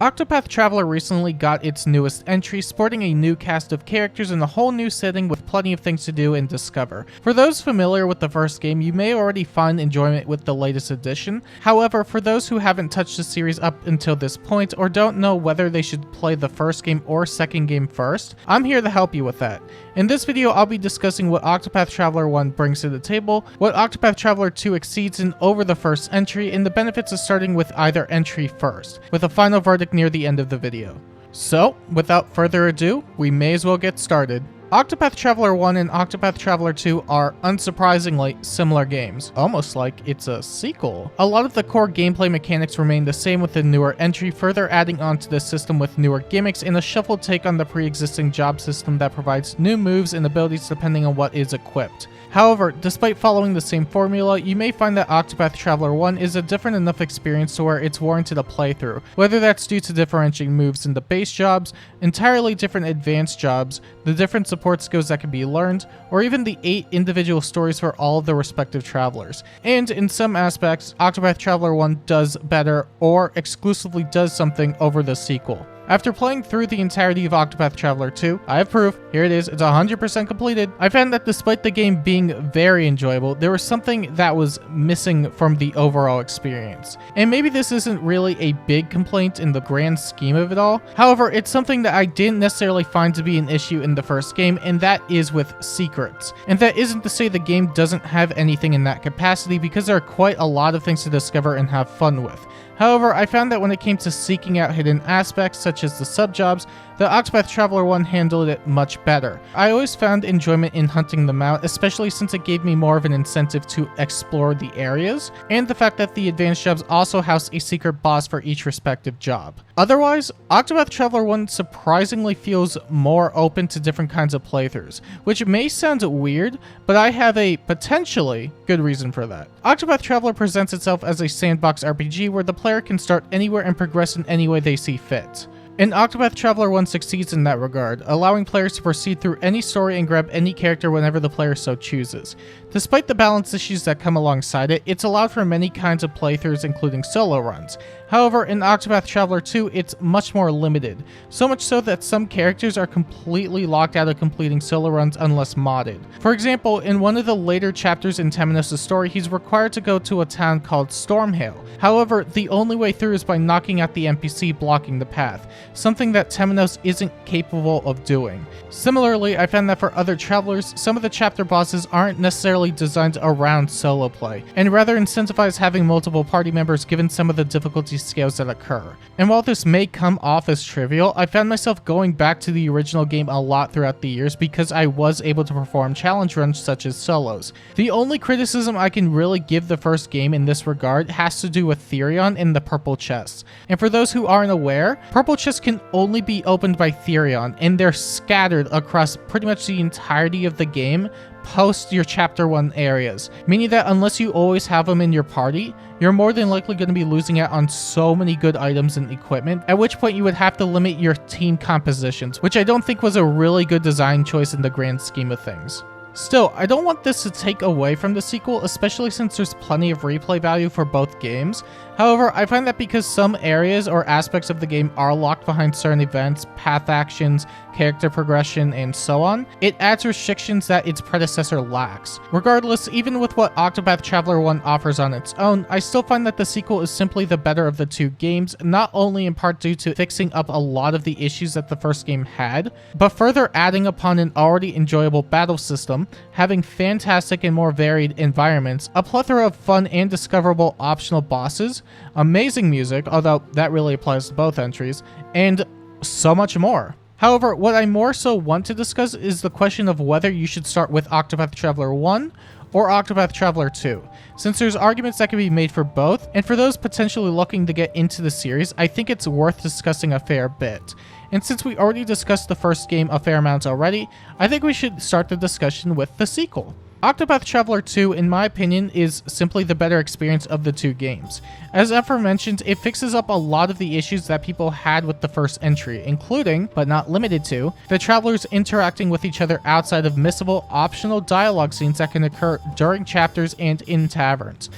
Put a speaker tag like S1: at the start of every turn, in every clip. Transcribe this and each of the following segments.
S1: Octopath Traveler recently got its newest entry, sporting a new cast of characters in a whole new setting with plenty of things to do and discover. For those familiar with the first game, you may already find enjoyment with the latest edition. However, for those who haven't touched the series up until this point or don't know whether they should play the first game or second game first, I'm here to help you with that. In this video, I'll be discussing what Octopath Traveler 1 brings to the table, what Octopath Traveler 2 exceeds in over the first entry, and the benefits of starting with either entry first, with a final verdict near the end of the video. So, without further ado, we may as well get started. Octopath Traveler 1 and Octopath Traveler 2 are, unsurprisingly, similar games, almost like it's a sequel. A lot of the core gameplay mechanics remain the same with the newer entry, further adding onto the system with newer gimmicks and a shuffled take on the pre-existing job system that provides new moves and abilities depending on what is equipped. However, despite following the same formula, you may find that Octopath Traveler 1 is a different enough experience to where it's warranted a playthrough, whether that's due to differentiating moves in the base jobs, entirely different advanced jobs, the different support skills that can be learned, or even the 8 individual stories for all of the respective travelers. And in some aspects, Octopath Traveler 1 does better or exclusively does something over the sequel. After playing through the entirety of Octopath Traveler 2, I have proof. Here it is, it's 100% completed. I found that despite the game being very enjoyable, there was something that was missing from the overall experience. And maybe this isn't really a big complaint in the grand scheme of it all. However, it's something that I didn't necessarily find to be an issue in the first game, and that is with secrets. And that isn't to say the game doesn't have anything in that capacity, because there are quite a lot of things to discover and have fun with. However, I found that when it came to seeking out hidden aspects such as the sub-jobs, the Octopath Traveler 1 handled it much better. I always found enjoyment in hunting them out, especially since it gave me more of an incentive to explore the areas, and the fact that the advanced jobs also house a secret boss for each respective job. Otherwise, Octopath Traveler 1 surprisingly feels more open to different kinds of playthroughs, which may sound weird, but I have a potentially good reason for that. Octopath Traveler presents itself as a sandbox RPG where the player can start anywhere and progress in any way they see fit. And Octopath Traveler 1 succeeds in that regard, allowing players to proceed through any story and grab any character whenever the player so chooses. Despite the balance issues that come alongside it, it's allowed for many kinds of playthroughs including solo runs. However, in Octopath Traveler 2, it's much more limited, so much so that some characters are completely locked out of completing solo runs unless modded. For example, in one of the later chapters in Temenos' story, he's required to go to a town called Stormhail. However, the only way through is by knocking out the NPC blocking the path, something that Temenos isn't capable of doing. Similarly, I found that for other travelers, some of the chapter bosses aren't necessarily designed around solo play, and rather incentivize having multiple party members given some of the difficulty scales that occur. And while this may come off as trivial, I found myself going back to the original game a lot throughout the years because I was able to perform challenge runs such as solos. The only criticism I can really give the first game in this regard has to do with Therion and the purple chests. And for those who aren't aware, purple chests can only be opened by Therion, and they're scattered across pretty much the entirety of the game post your chapter 1 areas, meaning that unless you always have them in your party, you're more than likely going to be losing out on so many good items and equipment, at which point you would have to limit your team compositions, which I don't think was a really good design choice in the grand scheme of things. Still, I don't want this to take away from the sequel, especially since there's plenty of replay value for both games. However, I find that because some areas or aspects of the game are locked behind certain events, path actions, character progression, and so on, it adds restrictions that its predecessor lacks. Regardless, even with what Octopath Traveler 1 offers on its own, I still find that the sequel is simply the better of the two games, not only in part due to fixing up a lot of the issues that the first game had, but further adding upon an already enjoyable battle system, having fantastic and more varied environments, a plethora of fun and discoverable optional bosses, amazing music, although that really applies to both entries, and so much more. However, what I more so want to discuss is the question of whether you should start with Octopath Traveler 1 or Octopath Traveler 2, since there's arguments that can be made for both, and for those potentially looking to get into the series, I think it's worth discussing a fair bit. And since we already discussed the first game a fair amount already, I think we should start the discussion with the sequel. Octopath Traveler 2, in my opinion, is simply the better experience of the two games. As aforementioned, it fixes up a lot of the issues that people had with the first entry, including, but not limited to, the travelers interacting with each other outside of missable, optional dialogue scenes that can occur during chapters and in taverns.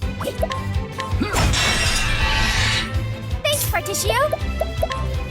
S2: Thanks, Particio!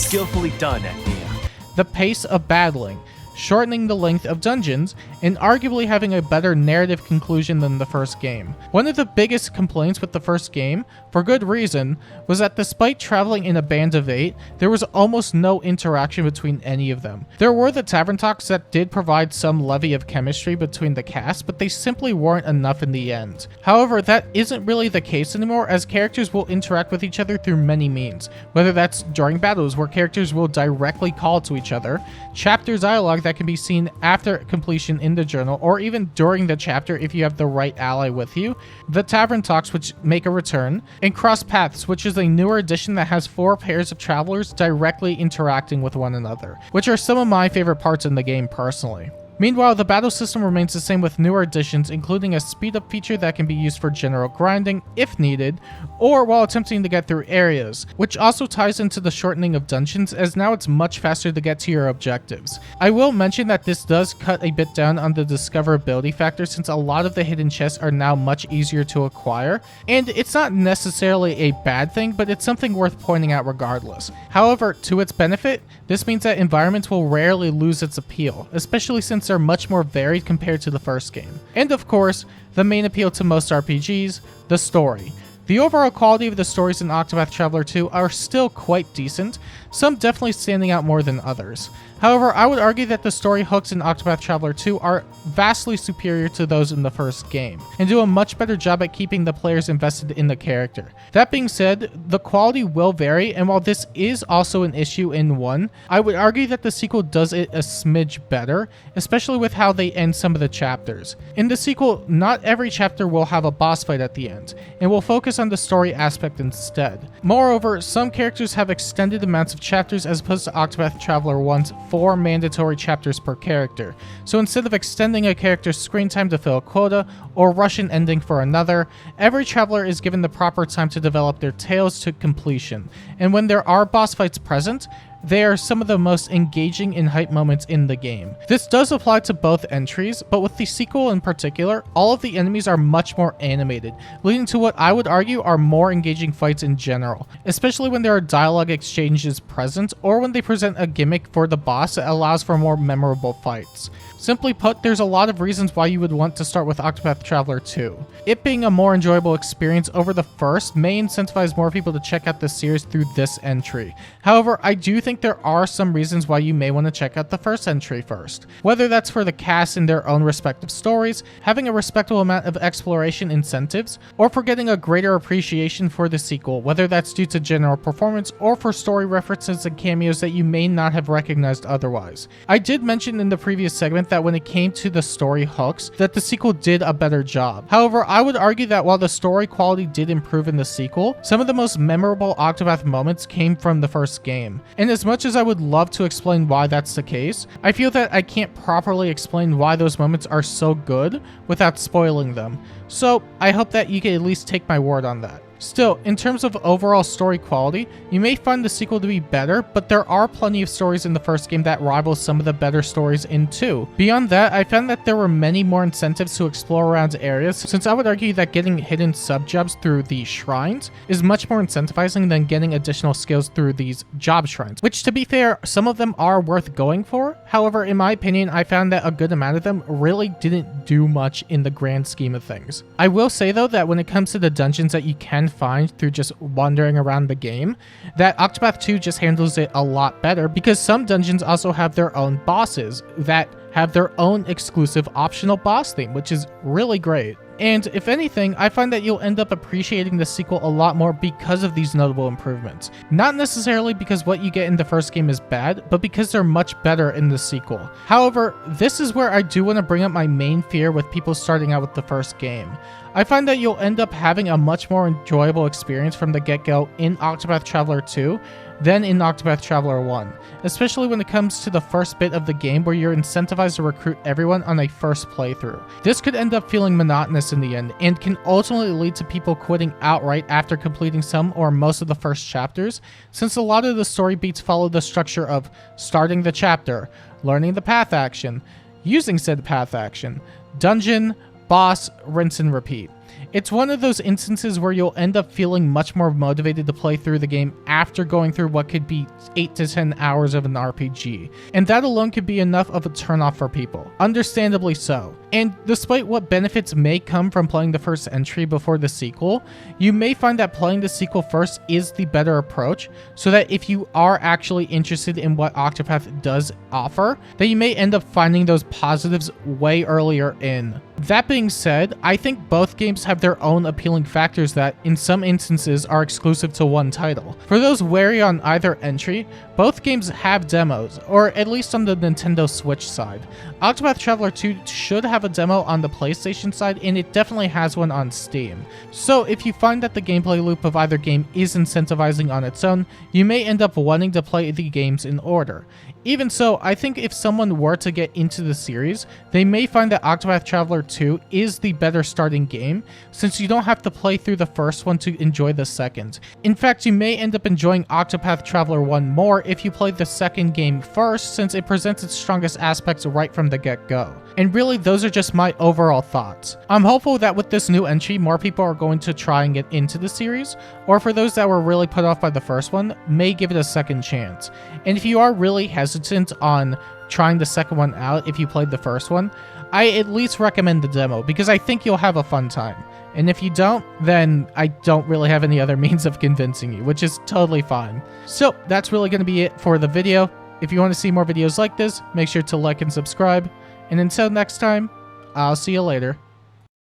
S2: Skillfully done, Ethnia.
S1: The pace of battling, shortening the length of dungeons, and arguably having a better narrative conclusion than the first game. One of the biggest complaints with the first game, for good reason, was that despite traveling in a band of 8, there was almost no interaction between any of them. There were the tavern talks that did provide some levy of chemistry between the cast, but they simply weren't enough in the end. However, that isn't really the case anymore, as characters will interact with each other through many means, whether that's during battles where characters will directly call to each other, chapter dialogue that can be seen after completion in the journal, or even during the chapter if you have the right ally with you, the tavern talks, which make a return, and cross paths, which is a newer addition that has 4 pairs of travelers directly interacting with one another, which are some of my favorite parts in the game personally. Meanwhile, the battle system remains the same with newer additions, including a speed-up feature that can be used for general grinding, if needed, or while attempting to get through areas, which also ties into the shortening of dungeons, as now it's much faster to get to your objectives. I will mention that this does cut a bit down on the discoverability factor, since a lot of the hidden chests are now much easier to acquire, and it's not necessarily a bad thing, but it's something worth pointing out regardless. However, to its benefit, this means that environments will rarely lose its appeal, especially since they're much more varied compared to the first game. And of course, the main appeal to most RPGs, the story. The overall quality of the stories in Octopath Traveler 2 are still quite decent, some definitely standing out more than others. However, I would argue that the story hooks in Octopath Traveler 2 are vastly superior to those in the first game, and do a much better job at keeping the players invested in the character. That being said, the quality will vary, and while this is also an issue in 1, I would argue that the sequel does it a smidge better, especially with how they end some of the chapters. In the sequel, not every chapter will have a boss fight at the end, and will focus on the story aspect instead. Moreover, some characters have extended amounts of chapters as opposed to Octopath Traveler 1's 4 mandatory chapters per character. So instead of extending a character's screen time to fill a quota, or rush an ending for another, every traveler is given the proper time to develop their tales to completion. And when there are boss fights present, they are some of the most engaging and hype moments in the game. This does apply to both entries, but with the sequel in particular, all of the enemies are much more animated, leading to what I would argue are more engaging fights in general, especially when there are dialogue exchanges present, or when they present a gimmick for the boss that allows for more memorable fights. Simply put, there's a lot of reasons why you would want to start with Octopath Traveler 2. It being a more enjoyable experience over the first may incentivize more people to check out the series through this entry. However, I do think there are some reasons why you may want to check out the first entry first. Whether that's for the cast in their own respective stories, having a respectable amount of exploration incentives, or for getting a greater appreciation for the sequel, whether that's due to general performance or for story references and cameos that you may not have recognized otherwise. I did mention in the previous segment that when it came to the story hooks, that the sequel did a better job. However, I would argue that while the story quality did improve in the sequel, some of the most memorable Octopath moments came from the first game. And as much as I would love to explain why that's the case, I feel that I can't properly explain why those moments are so good without spoiling them. So I hope that you can at least take my word on that. Still, in terms of overall story quality, you may find the sequel to be better, but there are plenty of stories in the first game that rival some of the better stories in 2. Beyond that, I found that there were many more incentives to explore around areas, since I would argue that getting hidden sub-jobs through the shrines is much more incentivizing than getting additional skills through these job shrines, which, to be fair, some of them are worth going for. However, in my opinion, I found that a good amount of them really didn't do much in the grand scheme of things. I will say though that when it comes to the dungeons that you can find through just wandering around the game, that Octopath 2 just handles it a lot better, because some dungeons also have their own bosses that have their own exclusive optional boss theme, which is really great. And if anything, I find that you'll end up appreciating the sequel a lot more because of these notable improvements. Not necessarily because what you get in the first game is bad, but because they're much better in the sequel. However, this is where I do want to bring up my main fear with people starting out with the first game. I find that you'll end up having a much more enjoyable experience from the get-go in Octopath Traveler 2 than in Octopath Traveler 1, especially when it comes to the first bit of the game where you're incentivized to recruit everyone on a first playthrough. This could end up feeling monotonous in the end, and can ultimately lead to people quitting outright after completing some or most of the first chapters, since a lot of the story beats follow the structure of starting the chapter, learning the path action, using said path action, dungeon, boss, rinse and repeat. It's one of those instances where you'll end up feeling much more motivated to play through the game after going through what could be 8 to 10 hours of an RPG. And that alone could be enough of a turnoff for people. Understandably so. And despite what benefits may come from playing the first entry before the sequel, you may find that playing the sequel first is the better approach, so that if you are actually interested in what Octopath does offer, that you may end up finding those positives way earlier in. That being said, I think both games have their own appealing factors that, in some instances, are exclusive to one title. For those wary on either entry, both games have demos, or at least on the Nintendo Switch side. Octopath Traveler 2 should have a demo on the PlayStation side, and it definitely has one on Steam. So if you find that the gameplay loop of either game is incentivizing on its own, you may end up wanting to play the games in order. Even so, I think if someone were to get into the series, they may find that Octopath Traveler 2 is the better starting game, since you don't have to play through the first one to enjoy the second. In fact, you may end up enjoying Octopath Traveler 1 more if you play the second game first, since it presents its strongest aspects right from the get-go. And really, those are just my overall thoughts. I'm hopeful that with this new entry, more people are going to try and get into the series, or for those that were really put off by the first one, may give it a second chance. And if you are really hesitant on trying the second one out if you played the first one, I at least recommend the demo, because I think you'll have a fun time. And if you don't, then I don't really have any other means of convincing you, which is totally fine. So that's really going to be it for the video. If you want to see more videos like this, make sure to like and subscribe. And until next time, I'll see you later.